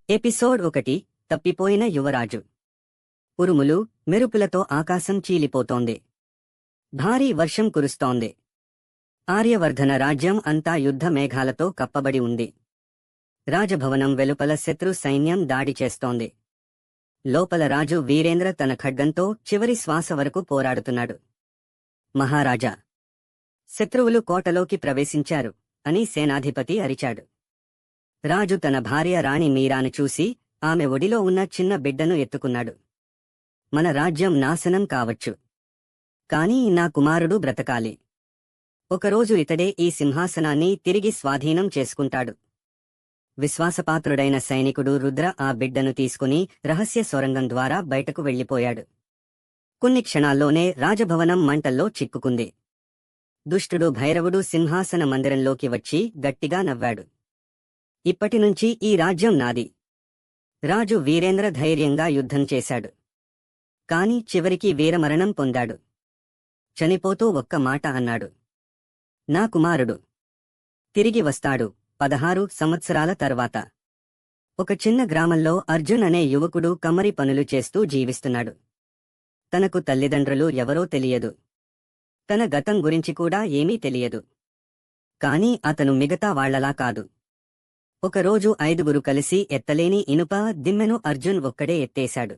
Episode 1 తప్పిపోయిన యువరాజు. ఉరుములు, మెరుపులతో ఆకాశం చీలిపోతోంది. భారీ వర్షం కురుస్తోంది. ఆర్యవర్ధన రాజ్యం అంతా యుద్ధ మేఘాలతో కప్పబడి ఉంది. రాజభవనం వెలుపల శత్రు సైన్యం దాడి చేస్తోంది. లోపల రాజు వీరేంద్ర తన ఖడ్గంతో చివరి శ్వాస వరకు పోరాడుతున్నాడు. మహారాజా! శత్రువులు కోటలోకి ప్రవేశించారు అని సేనాధిపతి అరిచాడు. రాజు తన భార్య రాణి మీరాను చూసి ఆమె ఒడిలో ఉన్న చిన్న బిడ్డను ఎత్తుకున్నాడు. మన రాజ్యం నాశనం కావచ్చు, కాని నా కుమారుడు బ్రతకాలి. ఒకరోజు ఇతడే ఈ సింహాసనాన్ని తిరిగి స్వాధీనం చేసుకుంటాడు. విశ్వాసపాత్రుడైన సైనికుడు రుద్ర ఆ బిడ్డను తీసుకుని రహస్య సొరంగం ద్వారా బయటకు వెళ్లిపోయాడు. కొన్ని క్షణాల్లోనే రాజభవనం మంటల్లో చిక్కుకుంది. దుష్టుడు భైరవుడు సింహాసన మందిరంలోకి వచ్చి గట్టిగా నవ్వాడు. ఇప్పటినుంచి ఈ రాజ్యం నాది. రాజు వీరేంద్ర ధైర్యంగా యుద్ధం చేశాడు. కాని చివరికి వీరమరణం పొందాడు. చనిపోతూ ఒక్క మాట అన్నాడు. నా కుమారుడు తిరిగి వస్తాడు 16 సంవత్సరాల తర్వాత. ఒక చిన్న గ్రామంలో అర్జున్ అనే యువకుడు కమ్మరి పనులు చేస్తూ జీవిస్తున్నాడు. తనకు తల్లిదండ్రులు ఎవరో తెలియదు. తన గతం గురించి కూడా ఏమీ తెలియదు. కాని అతను మిగతా వాళ్లలా కాదు. ఒకరోజు 5 కలిసి ఎత్తలేని ఇనుప దిమ్మెను అర్జున్ ఒక్కడే ఎత్తేశాడు.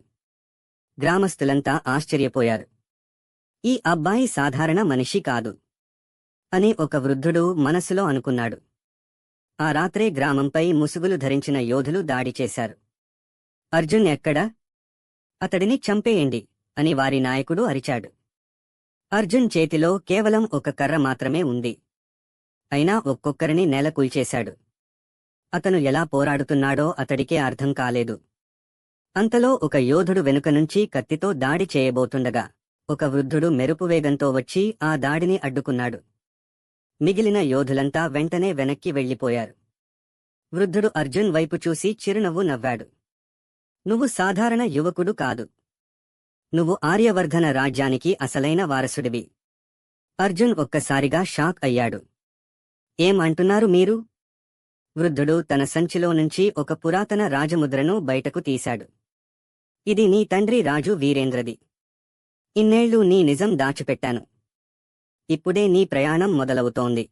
గ్రామస్తులంతా ఆశ్చర్యపోయారు. ఈ అబ్బాయి సాధారణ మనిషి కాదు అని ఒక వృద్ధుడు మనసులో అనుకున్నాడు. ఆ రాత్రే గ్రామంపై ముసుగులు ధరించిన యోధులు దాడి చేశారు. అర్జున్ ఎక్కడా? అతడిని చంపేయండి అని వారి నాయకుడు అరిచాడు. అర్జున్ చేతిలో కేవలం ఒక కర్ర మాత్రమే ఉంది. అయినా ఒక్కొక్కరిని నేలకూల్చేశాడు. అతను ఎలా పోరాడుతున్నాడో అతడికే అర్థం కాలేదు. అంతలో ఒక యోధుడు వెనుక నుంచి కత్తితో దాడి చేయబోతుండగా ఒక వృద్ధుడు మెరుపువేగంతో వచ్చి ఆ దాడిని అడ్డుకున్నాడు. మిగిలిన యోధులంతా వెంటనే వెనక్కి వెళ్లిపోయారు. వృద్ధుడు అర్జున్ వైపు చూసి చిరునవ్వు నవ్వాడు. నువ్వు సాధారణ యువకుడు కాదు. నువ్వు ఆర్యవర్ధన రాజ్యానికి అసలైన వారసుడివి. అర్జున్ ఒక్కసారిగా షాక్ అయ్యాడు. ఏం అంటున్నారు మీరు? వృద్ధుడు తన సంచిలో నుంచి ఒక పురాతన రాజముద్రను బయటకు తీశాడు. ఇది నీ తండ్రి రాజు వీరేంద్రది. ఇన్నేళ్లు నీ నిజం దాచిపెట్టాను. ఇప్పుడే నీ ప్రయాణం మొదలవుతోంది.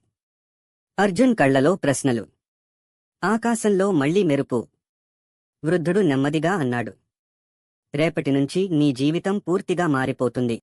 అర్జున్ కళ్లలో ప్రశ్నలు. ఆకాశంలో మళ్లీ మెరుపు. వృద్ధుడు నెమ్మదిగా అన్నాడు. రేపటినుంచి నీ జీవితం పూర్తిగా మారిపోతుంది.